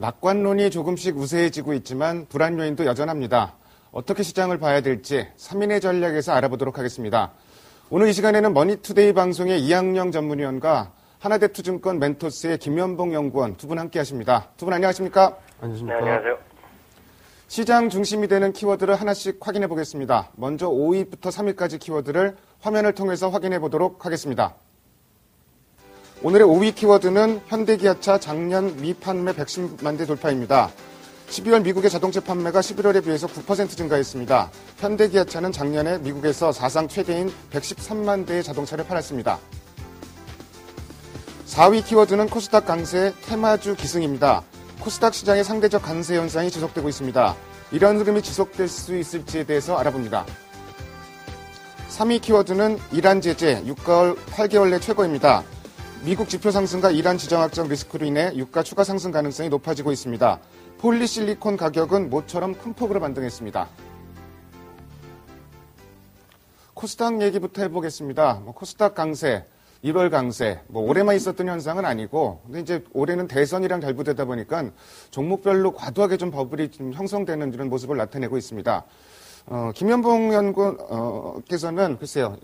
낙관론이 조금씩 우세해지고 있지만 불안 요인도 여전합니다. 어떻게 시장을 봐야 될지 3인의 전략에서 알아보도록 하겠습니다. 오늘 이 시간에는 머니투데이 방송의 이학영 전문위원과 하나대투증권 멘토스의 김현봉 연구원 두 분 함께 하십니다. 두 분 안녕하십니까? 안녕하십니까? 네, 안녕하세요. 시장 중심이 되는 키워드를 하나씩 확인해 보겠습니다. 먼저 5위부터 3위까지 키워드를 화면을 통해서 확인해 보도록 하겠습니다. 오늘의 5위 키워드는 현대기아차 작년 미판매 110만 대 돌파입니다. 12월 미국의 자동차 판매가 11월에 비해서 9% 증가했습니다. 현대기아차는 작년에 미국에서 사상 최대인 113만 대의 자동차를 팔았습니다. 4위 키워드는 코스닥 강세 테마주 기승입니다. 코스닥 시장의 상대적 강세 현상이 지속되고 있습니다. 이런 흐름이 지속될 수 있을지에 대해서 알아봅니다. 3위 키워드는 이란 제재 6개월 8개월 내 최고입니다. 미국 지표 상승과 이란 지정학적 리스크로 인해 유가 추가 상승 가능성이 높아지고 있습니다. 폴리실리콘 가격은 모처럼 큰 폭으로 반등했습니다. 코스닥 얘기부터 해보겠습니다. 코스닥 강세, 1월 강세, 올해만 있었던 현상은 아니고, 근데 이제 올해는 대선이랑 결부되다 보니까 종목별로 과도하게 좀 버블이 좀 형성되는 이런 모습을 나타내고 있습니다. 김현봉 연구께서는 글쎄요,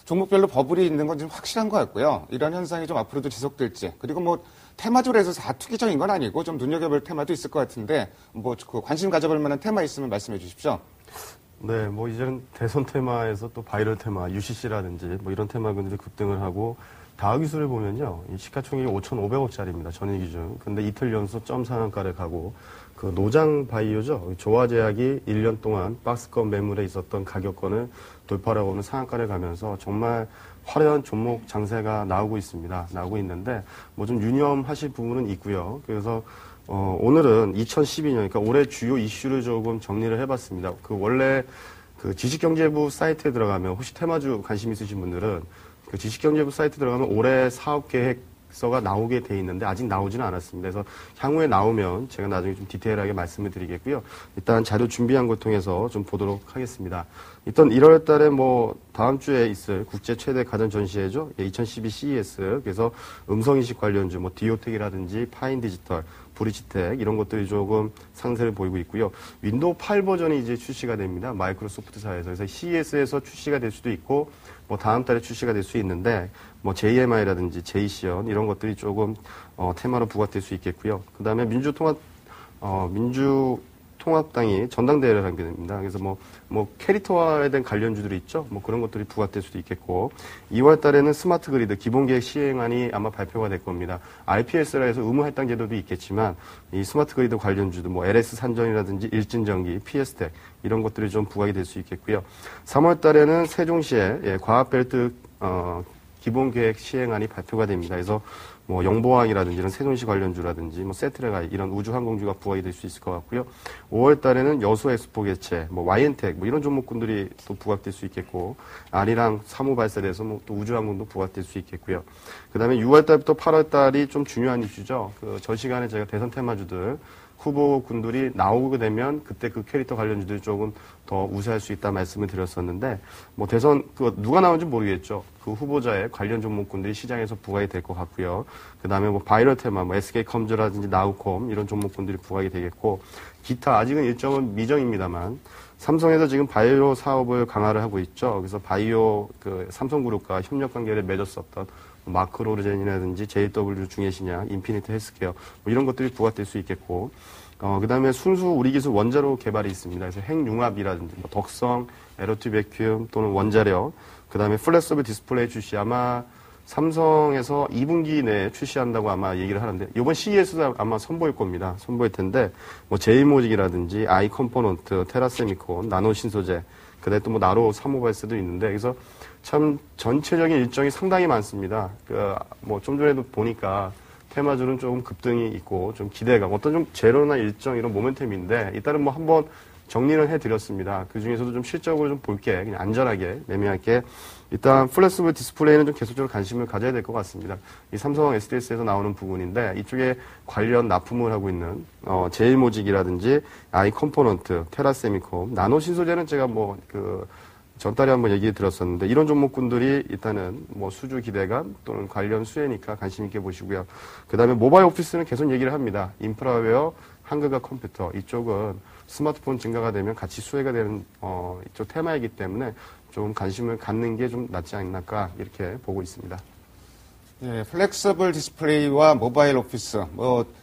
종목별로 버블이 있는 건 좀 확실한 것 같고요. 이런 현상이 좀 앞으로도 지속될지, 그리고 테마주로 해서 다 투기적인 건 아니고 좀 눈여겨볼 테마도 있을 것 같은데, 관심 가져볼 만한 테마 있으면 말씀해 주십시오. 네, 이제는 대선 테마에서 또 바이럴 테마, UCC라든지 이런 테마군들이 급등을 하고, 다우기술을 보면요, 이 시가총액이 5,500억짜리입니다. 전일 기준. 근데 이틀 연속 점 상한가를 가고, 그 노장 바이오죠. 조화제약이 1년 동안 박스권 매물에 있었던 가격권을 돌파하고 오는 상한가를 가면서 정말 화려한 종목 장세가 나오고 있습니다. 나오고 있는데, 좀 유념하실 부분은 있고요. 그래서, 오늘은 2012년, 그러니까 올해 주요 이슈를 조금 정리를 해봤습니다. 원래 지식경제부 사이트에 들어가면 혹시 테마주 관심 있으신 분들은 지식경제부 사이트 들어가면 올해 사업계획서가 나오게 돼 있는데 아직 나오지는 않았습니다. 그래서 향후에 나오면 제가 나중에 좀 디테일하게 말씀을 드리겠고요. 일단 자료 준비한 걸 통해서 좀 보도록 하겠습니다. 일단 1월 달에 다음 주에 있을 국제 최대 가전 전시회죠. 2012 CES. 그래서 음성인식 관련주, 디오텍이라든지 파인 디지털, 브리지텍 이런 것들이 조금 상세를 보이고 있고요. 윈도우 8 버전이 이제 출시가 됩니다. 마이크로소프트사에서. 그래서 CES에서 출시가 될 수도 있고, 다음 달에 출시가 될 수 있는데, JMI라든지 제이시언 이런 것들이 조금 테마로 부각될 수 있겠고요. 그 다음에 민주통합당이 전당대회를 하게 됩니다. 그래서 캐릭터화에 대한 관련주들이 있죠. 그런 것들이 부각될 수도 있겠고, 2월 달에는 스마트 그리드 기본계획 시행안이 아마 발표가 될 겁니다. RPS라 해서 의무 할당 제도도 있겠지만, 이 스마트 그리드 관련주도 LS 산전이라든지 일진전기, PS텍 이런 것들이 좀 부각이 될 수 있겠고요. 3월 달에는 세종시에 과학벨트 기본계획 시행안이 발표가 됩니다. 그래서 영보항이라든지 이런 세종시 관련주라든지 세트레가 이런 우주항공주가 부각이 될 수 있을 것 같고요. 5월 달에는 여수 엑스포 개최, YN텍 이런 종목군들이 또 부각될 수 있겠고, 아리랑 사무 발사돼서 또 우주항공도 부각될 수 있겠고요. 그 다음에 6월 달부터 8월 달이 좀 중요한 이슈죠. 저 시간에 제가 대선 테마주들 후보군들이 나오게 되면 그때 그 캐릭터 관련주들이 조금 더 우세할 수 있다 말씀을 드렸었는데, 대선 누가 나오는지 모르겠죠. 그 후보자의 관련 종목군들이 시장에서 부각이 될 것 같고요. 그 다음에 바이럴 테마, SK컴즈라든지 나우콤 이런 종목군들이 부각이 되겠고, 기타 아직은 일정은 미정입니다만 삼성에서 지금 바이오 사업을 강화를 하고 있죠. 그래서 바이오 삼성그룹과 협력 관계를 맺었었던 마크로젠이라든지 JW 중해신약, 인피니트 헬스케어 이런 것들이 부각될 수 있겠고, 그 다음에 순수 우리 기술 원자로 개발이 있습니다. 그래서 핵융합이라든지 덕성, 에러티 베큐um 또는 원자력, 그 다음에 플렉서블 디스플레이 출시 아마 삼성에서 2분기 내에 출시한다고 아마 얘기를 하는데, 이번 CES도 아마 선보일 겁니다. 선보일 텐데, 제이모직이라든지 아이컴포넌트, 테라세미콘, 나노신소재, 그 다음에 또 나로 사모발스도 있는데, 그래서 참 전체적인 일정이 상당히 많습니다. 좀 전에도 보니까 테마주는 조금 급등이 있고 좀 기대감, 어떤 좀 재료나 일정 이런 모멘텀인데, 이따른 한번 정리를 해드렸습니다. 그 중에서도 좀 실적으로 좀 볼게, 그냥 안전하게, 매매할게. 일단 플렉서블 디스플레이는 좀 계속적으로 관심을 가져야 될 것 같습니다. 이 삼성 SDS에서 나오는 부분인데, 이쪽에 관련 납품을 하고 있는 제일모직이라든지 아이컴포넌트, 테라세미콤, 나노신소재는 제가 전달에 한번 얘기 들었었는데 이런 종목군들이 일단은 뭐 수주 기대감 또는 관련 수혜니까 관심 있게 보시고요. 그다음에 모바일 오피스는 계속 얘기를 합니다. 인프라웨어, 한글과 컴퓨터 이쪽은 스마트폰 증가가 되면 같이 수혜가 되는 이쪽 테마이기 때문에 좀 관심을 갖는 게 좀 낫지 않을까 이렇게 보고 있습니다. 예, 플렉서블 디스플레이와 모바일 오피스,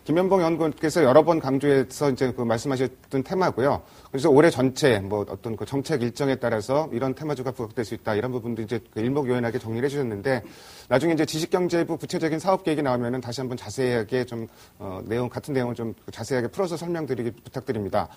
김현봉 연구원께서 여러 번 강조해서 이제 그 말씀하셨던 테마고요. 그래서 올해 전체, 어떤 그 정책 일정에 따라서 이런 테마주가 부각될 수 있다. 이런 부분도 이제 그 일목요연하게 정리를 해주셨는데, 나중에 이제 지식경제부 구체적인 사업 계획이 나오면은 다시 한번 자세하게 좀, 같은 내용을 좀 자세하게 풀어서 설명드리기 부탁드립니다.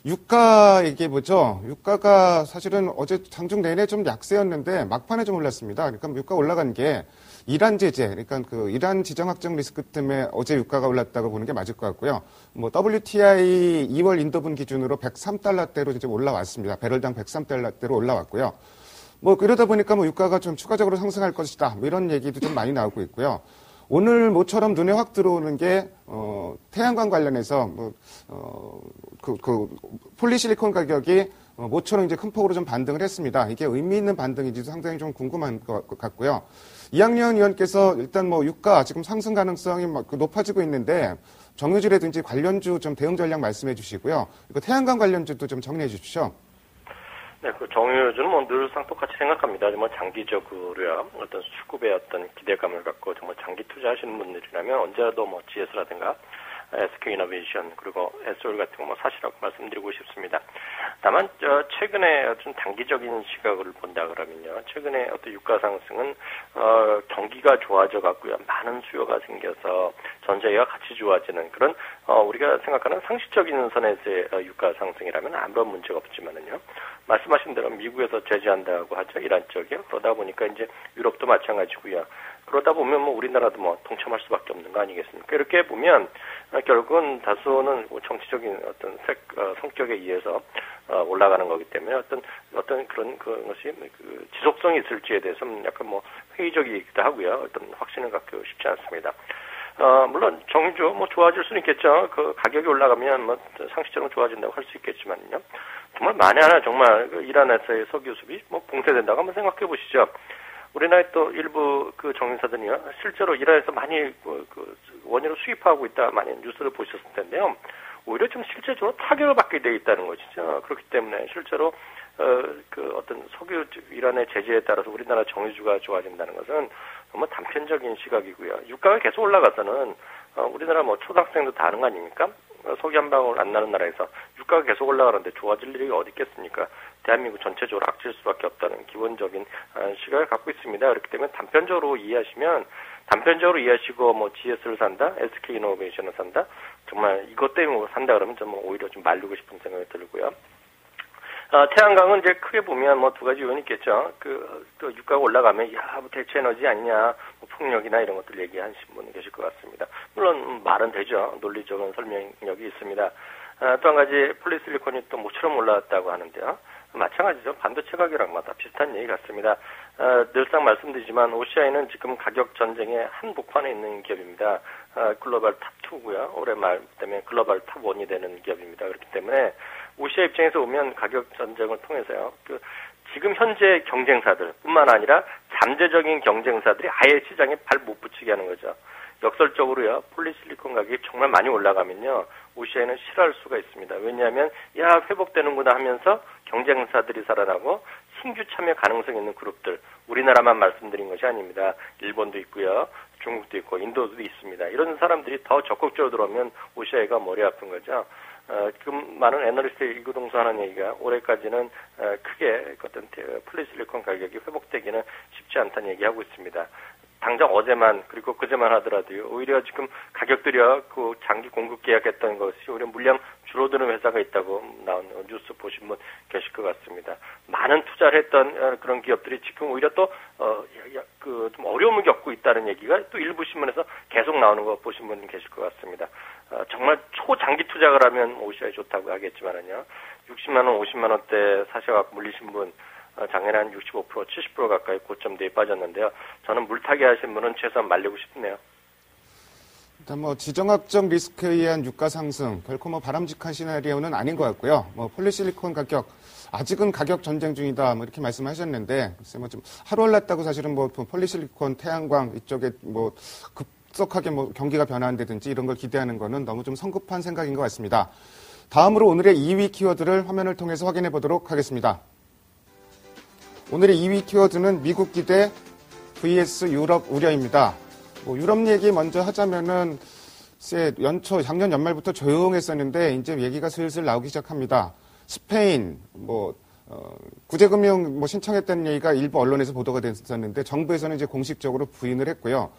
유가 얘기해보죠. 유가가 사실은 어제 장중 내내 좀 약세였는데 막판에 좀 올랐습니다. 그러니까 유가 올라간 게 이란 제재, 그러니까 그 이란 지정 확정 리스크 때문에 어제 유가가 올랐다고 보는 게 맞을 것 같고요. WTI 2월 인도분 기준으로 103달러대로 이제 올라왔습니다. 배럴당 103달러대로 올라왔고요. 그러다 보니까 유가가 좀 추가적으로 상승할 것이다. 이런 얘기도 좀 많이 나오고 있고요. 오늘 모처럼 눈에 확 들어오는 게 태양광 관련해서 폴리실리콘 가격이 모처럼 이제 큰 폭으로 좀 반등을 했습니다. 이게 의미 있는 반등인지도 상당히 좀 궁금한 것 같고요. 이학년 의원께서 일단 유가 지금 상승 가능성이 높아지고 있는데 정유주라든지 관련주 좀 대응 전략 말씀해 주시고요. 그리고 태양광 관련주도 좀 정리해 주십시오. 네, 그 정유주는 늘상 똑같이 생각합니다. 정말 장기적으로요. 어떤 수급의 어떤 기대감을 갖고 정말 장기 투자하시는 분들이라면 언제라도 GS라든가 SK이노베이션 그리고 SOL 같은 거 사시라고 말씀드리고 싶습니다. 다만 최근에 좀 단기적인 시각을 본다 그러면요. 최근에 어떤 유가 상승은 경기가 좋아져 갖고요. 많은 수요가 생겨서 전 세계가 같이 좋아지는 그런 우리가 생각하는 상식적인 선에서의 유가 상승이라면 아무런 문제가 없지만은요. 말씀하신 대로 미국에서 제재한다고 하죠. 이란 쪽이요. 그러다 보니까 이제 유럽도 마찬가지고요. 그러다 보면 우리나라도 동참할 수밖에 없는 거 아니겠습니까? 이렇게 보면 결국은 다수는 정치적인 어떤 성격에 의해서 올라가는 거기 때문에 어떤 그런 것이 지속성이 있을지에 대해서는 약간 회의적이기도 하고요. 어떤 확신을 갖기 쉽지 않습니다. 물론 정유주 좋아질 수는 있겠죠. 그 가격이 올라가면 상식적으로 좋아진다고 할 수 있겠지만요. 정말 만에 하나 정말 이란에서의 석유 수입이 봉쇄된다고 한번 생각해 보시죠. 우리나라의 또 일부 그 정유사들이요. 실제로 이란에서 많이 원유를 수입하고 있다 많이 뉴스를 보셨을 텐데요. 오히려 좀 실제적으로 타격을 받게 돼 있다는 것이죠. 그렇기 때문에 실제로 어떤 석유 이란의 제재에 따라서 우리나라 정유주가 좋아진다는 것은 정말 단편적인 시각이고요. 유가가 계속 올라가서는 우리나라 초등학생도 다 아는 거 아닙니까? 석유 한 방울 안 나는 나라에서 유가가 계속 올라가는데 좋아질 일이 어디 있겠습니까? 대한민국 전체적으로 악질 수밖에 없다는 기본적인 시각을 갖고 있습니다. 그렇기 때문에 단편적으로 이해하시고 GS를 산다, SK이노베이션을 산다, 정말 이것 때문에 산다 그러면 좀 오히려 좀 말리고 싶은 생각이 들고요. 태양광은 이제 크게 보면 두 가지 요인이 있겠죠. 또 유가가 올라가면 대체 에너지 아니냐, 풍력이나 이런 것들 얘기하시는 분 계실 것 같습니다. 물론 말은 되죠. 논리적인 설명력이 있습니다. 또 한 가지 폴리실리콘이 또 모처럼 올라왔다고 하는데요. 마찬가지죠. 반도체 가격이랑 다 비슷한 얘기 같습니다. 늘상 말씀드리지만 OCI는 지금 가격 전쟁의 한복판에 있는 기업입니다. 글로벌 탑2고요. 올해 말 때문에 글로벌 탑1이 되는 기업입니다. 그렇기 때문에 OCI 입장에서 보면 가격 전쟁을 통해서요. 지금 현재 경쟁사들뿐만 아니라 잠재적인 경쟁사들이 아예 시장에 발 못 붙이게 하는 거죠. 역설적으로요. 폴리실리콘 가격이 정말 많이 올라가면요. OCI는 싫어할 수가 있습니다. 왜냐하면 회복되는구나 하면서 경쟁사들이 살아나고 신규 참여 가능성 있는 그룹들 우리나라만 말씀드린 것이 아닙니다. 일본도 있고요. 중국도 있고 인도도 있습니다. 이런 사람들이 더 적극적으로 들어오면 OCI가 머리 아픈 거죠. 지금 많은 애널리스트 이구동성하는 얘기가 올해까지는 크게 어떤 폴리실리콘 가격이 회복되기는 쉽지 않다는 얘기하고 있습니다. 당장 어제만 그리고 그제만 하더라도요. 오히려 지금 가격들이요. 그 장기 공급 계약했던 것이 오히려 물량 줄어드는 회사가 있다고 나온 뉴스 보신 분 계실 것 같습니다. 많은 투자를 했던 그런 기업들이 지금 오히려 또 좀 어려움을 겪고 있다는 얘기가 또 일부 신문에서 계속 나오는 거 보신 분 계실 것 같습니다. 정말 초장기 투자를 하면 OCI 좋다고 하겠지만은요. 60만 원, 50만 원대 사셔갖고 물리신 분 작년에 한 65%, 70% 가까이 고점대에 빠졌는데요. 저는 물타기 하신 분은 최소한 말리고 싶네요. 일단 뭐 지정학적 리스크에 의한 유가 상승 결코 뭐 바람직한 시나리오는 아닌 것 같고요. 뭐 폴리실리콘 가격 아직은 가격 전쟁 중이다 뭐 이렇게 말씀하셨는데 글쎄 뭐 좀 하루 올랐다고 사실은 뭐 폴리실리콘 태양광 이쪽에 뭐 급속하게 뭐 경기가 변화한다든지 이런 걸 기대하는 거는 너무 좀 성급한 생각인 것 같습니다. 다음으로 오늘의 2위 키워드를 화면을 통해서 확인해 보도록 하겠습니다. 오늘의 2위 키워드는 미국 기대 vs 유럽 우려입니다. 뭐 유럽 얘기 먼저 하자면은 작년 연말부터 조용했었는데 이제 얘기가 슬슬 나오기 시작합니다. 스페인 구제금융 신청했다는 얘기가 일부 언론에서 보도가 됐었는데 정부에서는 이제 공식적으로 부인을 했고요.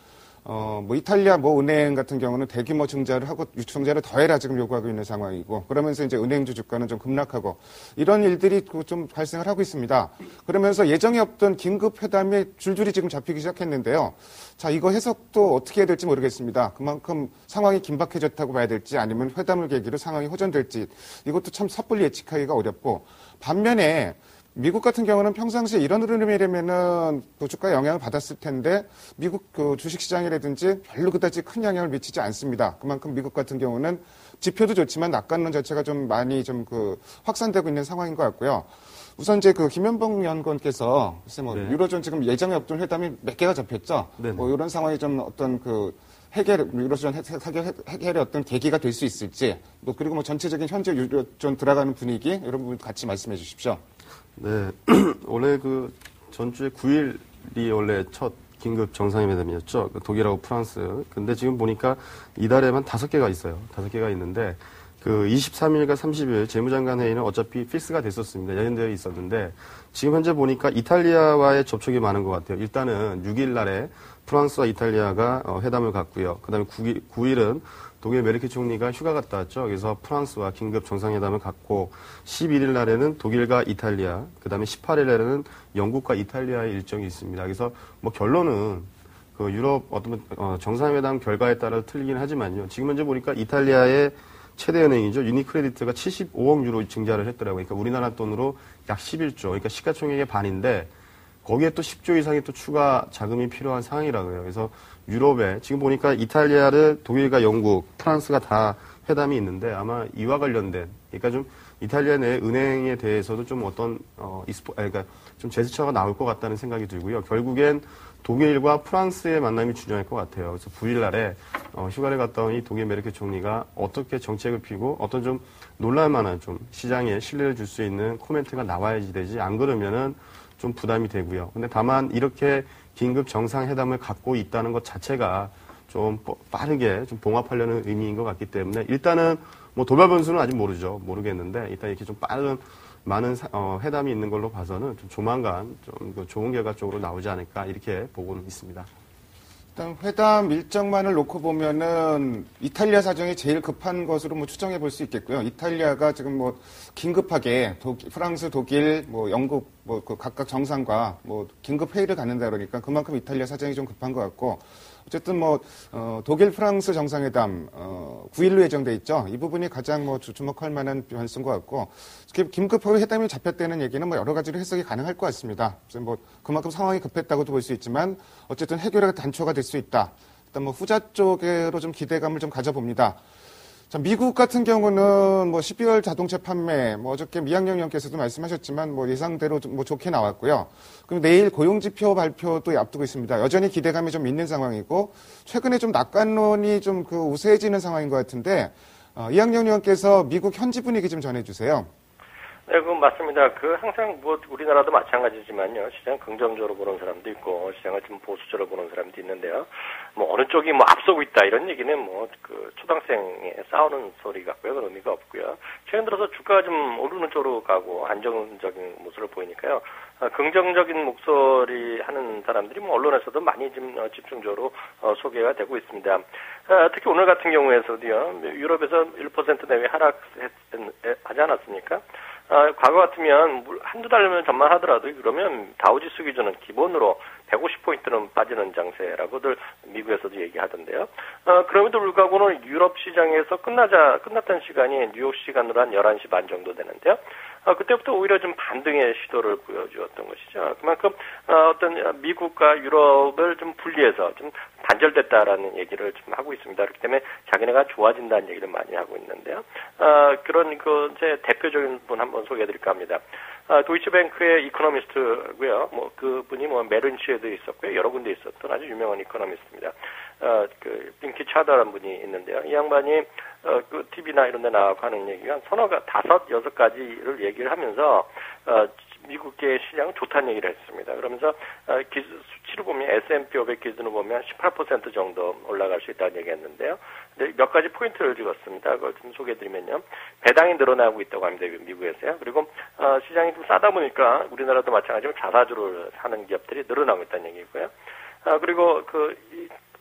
이탈리아 은행 같은 경우는 대규모 증자를 하고 유증자를 더해라 지금 요구하고 있는 상황이고 그러면서 이제 은행주 주가는 좀 급락하고 이런 일들이 좀 발생을 하고 있습니다. 그러면서 예정에 없던 긴급 회담이 줄줄이 지금 잡히기 시작했는데요. 자, 이거 해석도 어떻게 해야 될지 모르겠습니다. 그만큼 상황이 긴박해졌다고 봐야 될지 아니면 회담을 계기로 상황이 호전될지 이것도 참 섣불리 예측하기가 어렵고 반면에 미국 같은 경우는 평상시에 이런 흐름이라면은 주가에 영향을 받았을 텐데 미국 주식시장이라든지 별로 그다지 큰 영향을 미치지 않습니다. 그만큼 미국 같은 경우는 지표도 좋지만 낙관론 자체가 좀 많이 확산되고 있는 상황인 것 같고요. 우선 이제 김현봉 연구원께서 글쎄 네. 유로존 지금 예정에 없던 회담이 몇 개가 잡혔죠. 이런 상황이 좀 어떤 유로존 해결의 어떤 계기가 될 수 있을지 그리고 전체적인 현재 유로존 들어가는 분위기 이런 부분 같이 말씀해 주십시오. 네, 원래 전주에 9일이 원래 첫 긴급 정상회담이었죠. 독일하고 프랑스. 근데 지금 보니까 이달에만 5개가 있어요. 5개가 있는데 23일과 30일 재무장관 회의는 어차피 필스가 됐었습니다. 예정되어 있었는데 지금 현재 보니까 이탈리아와의 접촉이 많은 것 같아요. 일단은 6일 날에 프랑스와 이탈리아가 회담을 갖고요. 그 다음에 9일은 독일 메르켈 총리가 휴가 갔다 왔죠. 그래서 프랑스와 긴급 정상회담을 갖고 11일 날에는 독일과 이탈리아, 그 다음에 18일 날에는 영국과 이탈리아의 일정이 있습니다. 그래서 결론은 유럽 정상회담 결과에 따라 틀리긴 하지만요. 지금 현재 보니까 이탈리아의 최대 은행이죠. 유니크레디트가 75억 유로 증자를 했더라고요. 그러니까 우리나라 돈으로 약 11조, 그러니까 시가총액의 반인데 거기에 또 10조 이상의 또 추가 자금이 필요한 상황이라고요. 그래서 유럽에 지금 보니까 이탈리아를 독일과 영국, 프랑스가 다 회담이 있는데 아마 이와 관련된 그러니까 좀 이탈리아 내 은행에 대해서도 좀 그러니까 좀 제스처가 나올 것 같다는 생각이 들고요. 결국엔 독일과 프랑스의 만남이 중요할 것 같아요. 그래서 9일 날에 휴가를 갔다 오니 독일 메르켈 총리가 어떻게 정책을 피고 어떤 좀 놀랄만한 좀 시장에 신뢰를 줄 수 있는 코멘트가 나와야지 되지 안 그러면은 좀 부담이 되고요. 근데 다만 이렇게 긴급 정상회담을 갖고 있다는 것 자체가 좀 빠르게 좀 봉합하려는 의미인 것 같기 때문에 일단은 도발 변수는 아직 모르겠는데 일단 이렇게 좀 많은 회담이 있는 걸로 봐서는 좀 조만간 좀 좋은 결과 쪽으로 나오지 않을까 이렇게 보고는 있습니다. 일단 회담 일정만을 놓고 보면은 이탈리아 사정이 제일 급한 것으로 추정해 볼 수 있겠고요. 이탈리아가 지금 긴급하게 프랑스, 독일, 영국 각각 정상과 긴급 회의를 갖는다 그러니까 그만큼 이탈리아 사정이 좀 급한 것 같고 어쨌든 독일, 프랑스 정상회담 9일로 예정돼 있죠. 이 부분이 가장 주목할 만한 변수인 것 같고 긴급하게 회담이 잡혔다는 얘기는 여러 가지로 해석이 가능할 것 같습니다. 그래서 그만큼 상황이 급했다고도 볼 수 있지만 어쨌든 해결의 단초가 될 수 있다. 일단 후자 쪽으로 좀 기대감을 좀 가져봅니다. 자, 미국 같은 경우는 12월 자동차 판매, 어저께 미양영 의원께서도 말씀하셨지만 예상대로 좋게 나왔고요. 그리고 내일 고용지표 발표도 앞두고 있습니다. 여전히 기대감이 좀 있는 상황이고, 최근에 좀 낙관론이 좀 우세해지는 상황인 것 같은데, 이양영 의원께서 미국 현지 분위기 좀 전해주세요. 네, 그건 맞습니다. 항상 우리나라도 마찬가지지만요. 시장 긍정적으로 보는 사람도 있고, 시장을 좀 보수적으로 보는 사람도 있는데요. 어느 쪽이 앞서고 있다, 이런 얘기는 초등학생의 싸우는 소리 같고요. 그런 의미가 없고요. 최근 들어서 주가가 좀 오르는 쪽으로 가고, 안정적인 모습을 보이니까요. 긍정적인 목소리 하는 사람들이 언론에서도 많이 좀 집중적으로 소개가 되고 있습니다. 특히 오늘 같은 경우에서도요. 유럽에서 1% 내외 하락하지 않았습니까? 과거 같으면 한두 달 전만 하더라도 그러면 다우지수 기준은 기본으로 150포인트는 빠지는 장세라고들 미국에서도 얘기하던데요. 그럼에도 불구하고는 유럽 시장에서 끝났던 시간이 뉴욕 시간으로 한 11시 반 정도 되는데요. 그때부터 오히려 좀 반등의 시도를 보여주었던 것이죠. 그만큼 어떤 미국과 유럽을 좀 분리해서 좀 단절됐다라는 얘기를 좀 하고 있습니다. 그렇기 때문에 자기네가 좋아진다는 얘기를 많이 하고 있는데요. 그런 제 대표적인 분 한번 소개해드릴까 합니다. 도이치뱅크의 이코노미스트고요. 그분이 메른시에도 있었고요. 여러 군데 있었던 아주 유명한 이코노미스트입니다. 링키 차더라는 분이 있는데요. 이 양반이 TV나 이런 데 나와서 하는 얘기가 여섯 가지를 얘기를 하면서 미국의 시장은 좋다는 얘기를 했습니다. 그러면서 수치로 보면 S&P 500 기준으로 보면 18% 정도 올라갈 수 있다는 얘기했는데요. 근데 몇 가지 포인트를 찍었습니다. 그걸 좀 소개해드리면요. 배당이 늘어나고 있다고 합니다. 미국에서요. 그리고 시장이 좀 싸다 보니까 우리나라도 마찬가지로 자사주를 사는 기업들이 늘어나고 있다는 얘기고요. 그리고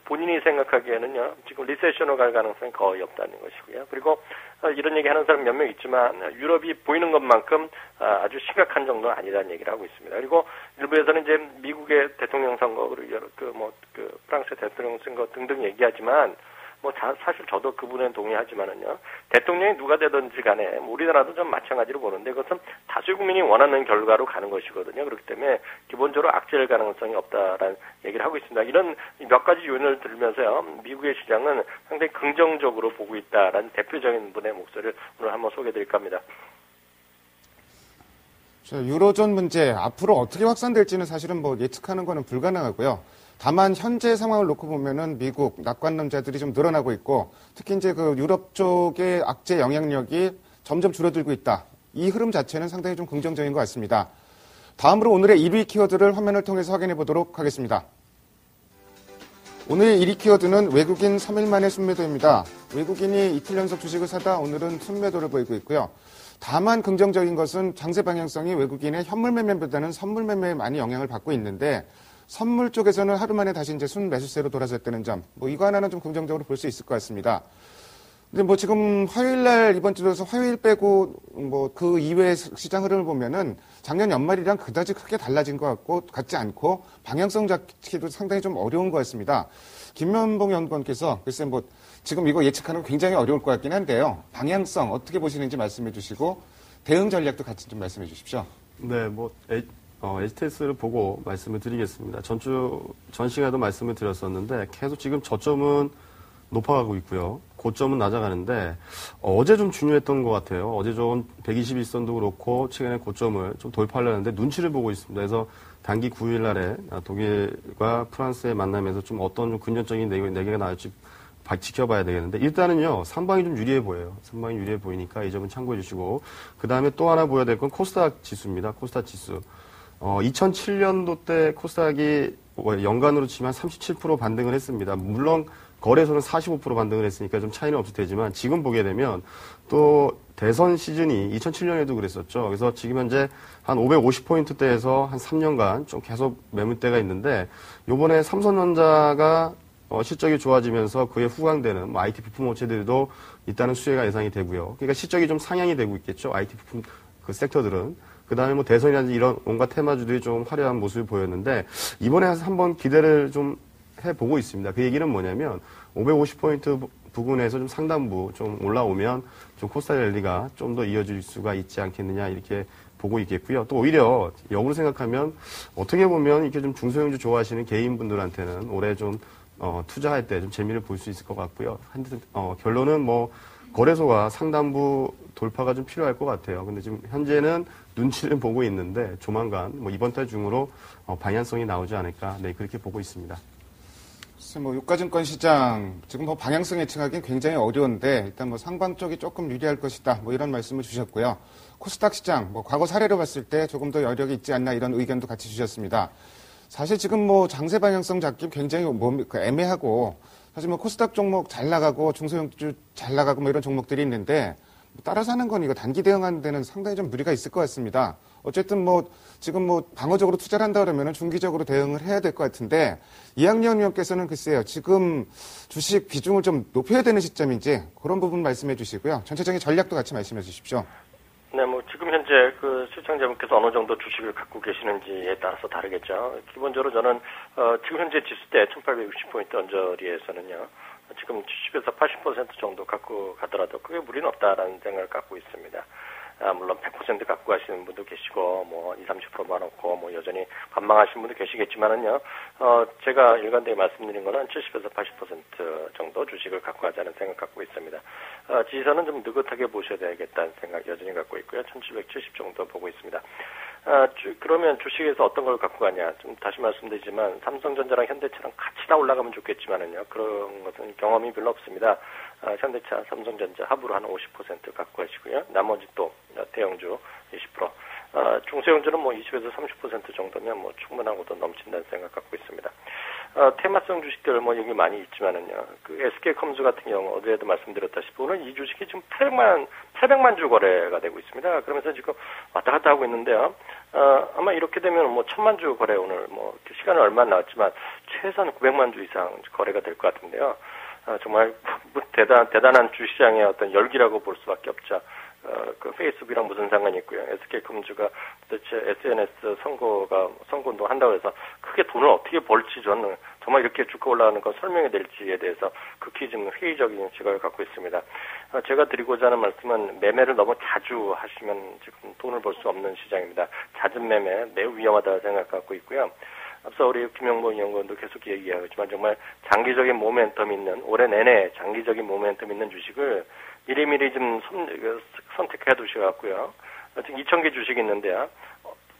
본인이 생각하기에는요, 지금 리세션으로 갈 가능성이 거의 없다는 것이고요. 그리고 이런 얘기 하는 사람 몇 명 있지만 유럽이 보이는 것만큼 아주 심각한 정도는 아니라는 얘기를 하고 있습니다. 그리고 일부에서는 이제 미국의 대통령 선거, 그리고 프랑스의 대통령 선거 등등 얘기하지만 사실 저도 그분에 동의하지만은요, 대통령이 누가 되든지 간에 우리나라도 좀 마찬가지로 보는데 그것은 다수의 국민이 원하는 결과로 가는 것이거든요. 그렇기 때문에 기본적으로 악재일 가능성이 없다라는 얘기를 하고 있습니다. 이런 몇 가지 요인을 들면서요, 미국의 시장은 상당히 긍정적으로 보고 있다라는 대표적인 분의 목소리를 오늘 한번 소개해드릴까 합니다. 유로존 문제 앞으로 어떻게 확산될지는 사실은 예측하는 거는 불가능하고요. 다만 현재 상황을 놓고 보면은 미국 낙관론자들이 좀 늘어나고 있고 특히 이제 유럽 쪽의 악재 영향력이 점점 줄어들고 있다. 이 흐름 자체는 상당히 좀 긍정적인 것 같습니다. 다음으로 오늘의 1위 키워드를 화면을 통해서 확인해 보도록 하겠습니다. 오늘 1위 키워드는 외국인 3일 만에 순매도입니다. 외국인이 이틀 연속 주식을 사다 오늘은 순매도를 보이고 있고요. 다만 긍정적인 것은 장세 방향성이 외국인의 현물 매매보다는 선물 매매에 많이 영향을 받고 있는데 선물 쪽에서는 하루 만에 다시 이제 순매수세로 돌아섰다는 점, 이거 하나는 좀 긍정적으로 볼 수 있을 것 같습니다. 근데 지금 화요일 날 이번 주 들어서 화요일 빼고 그 이외의 시장 흐름을 보면은 작년 연말이랑 그다지 크게 달라진 것 같지 않고 방향성 잡기도 상당히 좀 어려운 것 같습니다. 김면봉 연구원께서 글쎄 지금 이거 예측하는 건 굉장히 어려울 것 같긴 한데요. 방향성 어떻게 보시는지 말씀해 주시고 대응 전략도 같이 좀 말씀해 주십시오. 네, HTS를 보고 말씀을 드리겠습니다. 전 시간에도 말씀을 드렸었는데 계속 지금 저점은 높아가고 있고요. 고점은 낮아가는데 어제 좀 중요했던 것 같아요. 어제 좀 121선도 그렇고 최근에 고점을 좀 돌파하려는데 눈치를 보고 있습니다. 그래서 단기 9일 날에 독일과 프랑스의 만남에서 좀 어떤 좀 근전적인 내기가 나올지 지켜봐야 되겠는데 일단은요. 상방이 좀 유리해 보여요. 상방이 유리해 보이니까 이 점은 참고해 주시고 그 다음에 또 하나 보여야 될 건 코스닥 지수입니다. 코스닥 지수. 2007년도 때 코스닥이 연간으로 치면 37% 반등을 했습니다. 물론 거래소는 45% 반등을 했으니까 좀 차이는 없을 테지만 지금 보게 되면 또 대선 시즌이 2007년에도 그랬었죠. 그래서 지금 현재 한 550포인트대에서 한 3년간 좀 계속 매물대가 있는데 요번에 삼성전자가 실적이 좋아지면서 그에 후광되는 IT 부품 업체들도 있다는 수혜가 예상이 되고요. 그러니까 실적이 좀 상향이 되고 있겠죠. IT 부품 그 섹터들은. 그 다음에 대선이라든지 이런 온갖 테마주들이 좀 화려한 모습을 보였는데 이번에 한번 기대를 좀 해보고 있습니다. 그 얘기는 뭐냐면 550포인트 부근에서 좀 상단부 좀 올라오면 좀 코스닥 랠리가 좀 더 이어질 수가 있지 않겠느냐 이렇게 보고 있겠고요. 또 오히려 역으로 생각하면 어떻게 보면 이렇게 좀 중소형주 좋아하시는 개인분들한테는 올해 좀 투자할 때 좀 재미를 볼 수 있을 것 같고요. 결론은 거래소가 상단부 돌파가 좀 필요할 것 같아요. 근데 지금 현재는 눈치를 보고 있는데 조만간 이번 달 중으로 방향성이 나오지 않을까 그렇게 보고 있습니다. 글쎄 유가증권 시장 지금 방향성 예측하기는 굉장히 어려운데 일단 상방 쪽이 조금 유리할 것이다 이런 말씀을 주셨고요. 코스닥 시장 과거 사례로 봤을 때 조금 더 여력이 있지 않나 이런 의견도 같이 주셨습니다. 사실 지금 장세 방향성 잡기 굉장히 애매하고 사실 코스닥 종목 잘 나가고 중소형주 잘 나가고 이런 종목들이 있는데 따라서 하는 건 이거 단기 대응하는 데는 상당히 좀 무리가 있을 것 같습니다. 어쨌든 지금 방어적으로 투자를 한다 그러면 중기적으로 대응을 해야 될 것 같은데 이학년 의원께서는 글쎄요 지금 주식 비중을 좀 높여야 되는 시점인지 그런 부분 말씀해 주시고요. 전체적인 전략도 같이 말씀해 주십시오. 네, 지금 현재 시청자분께서 어느 정도 주식을 갖고 계시는지에 따라서 다르겠죠. 기본적으로 저는 지금 현재 지수대 1860포인트 언저리에서는요. 지금 70에서 80% 정도 갖고 가더라도 크게 무리는 없다라는 생각을 갖고 있습니다. 물론 100% 갖고 가시는 분도 계시고, 뭐, 20, 30%만 놓고, 뭐, 여전히 반망하시는 분도 계시겠지만은요, 제가 일관되게 말씀드린 거는 70에서 80% 정도 주식을 갖고 가자는 생각 갖고 있습니다. 지지선은 좀 느긋하게 보셔야 되겠다는 생각 여전히 갖고 있고요. 1770 정도 보고 있습니다. 그러면 주식에서 어떤 걸 갖고 가냐. 좀 다시 말씀드리지만, 삼성전자랑 현대차랑 같이 다 올라가면 좋겠지만은요, 그런 것은 경험이 별로 없습니다. 현대차, 삼성전자 합으로 한 50% 갖고 가시고요. 나머지 또 대형주 20%. 중소형주는 뭐 20에서 30% 정도면 뭐 충분하고도 넘친다는 생각 갖고 있습니다. 테마성 주식들 뭐 여기 많이 있지만은요. 그 SK컴즈 같은 경우 어제도 말씀드렸다시피 오늘 이 주식이 지금 800만 주 거래가 되고 있습니다. 그러면서 지금 왔다 갔다 하고 있는데요. 아마 이렇게 되면 뭐 1000만 주 거래 오늘 뭐 시간은 얼마 안 나왔지만 최소한 900만 주 이상 거래가 될 것 같은데요. 정말 대단한 주시장의 어떤 열기라고 볼 수밖에 없죠. 그 페이스북이랑 무슨 상관이 있고요. SK컴즈가 도대체 SNS 선거운동 한다고 해서 크게 돈을 어떻게 벌지 저는 정말 이렇게 주가 올라가는 건 설명이 될지에 대해서 극히 좀 회의적인 시각을 갖고 있습니다. 제가 드리고자 하는 말씀은 매매를 너무 자주 하시면 지금 돈을 벌 수 없는 시장입니다. 잦은 매매 매우 위험하다고 생각 갖고 있고요. 앞서 우리 김영보 연구원도 계속 얘기하지만 정말 장기적인 모멘텀 있는 올해 내내 장기적인 모멘텀 있는 주식을 미리미리 좀 선택해 두셔갖고요. 지금 2,000개 주식이 있는데요.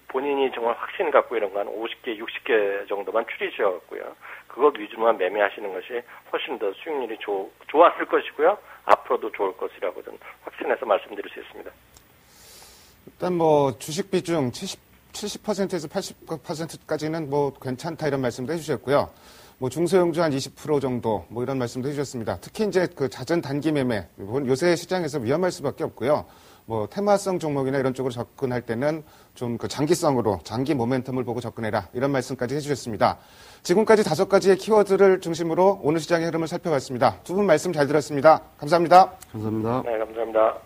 본인이 정말 확신 갖고 이런 거 한 50개, 60개 정도만 추리셔갖고요. 그것 위주로만 매매하시는 것이 훨씬 더 수익률이 좋았을 것이고요. 앞으로도 좋을 것이라고 저는 확신해서 말씀드릴 수 있습니다. 일단 뭐 주식 비중 70%에서 80%까지는 뭐 괜찮다 이런 말씀도 해주셨고요. 뭐 중소형주 한 20% 정도 뭐 이런 말씀도 해주셨습니다. 특히 이제 그 잦은 단기 매매 요새 시장에서 위험할 수밖에 없고요. 뭐 테마성 종목이나 이런 쪽으로 접근할 때는 좀 그 장기성으로 장기 모멘텀을 보고 접근해라 이런 말씀까지 해주셨습니다. 지금까지 5가지의 키워드를 중심으로 오늘 시장의 흐름을 살펴봤습니다. 두 분 말씀 잘 들었습니다. 감사합니다. 감사합니다. 네, 감사합니다.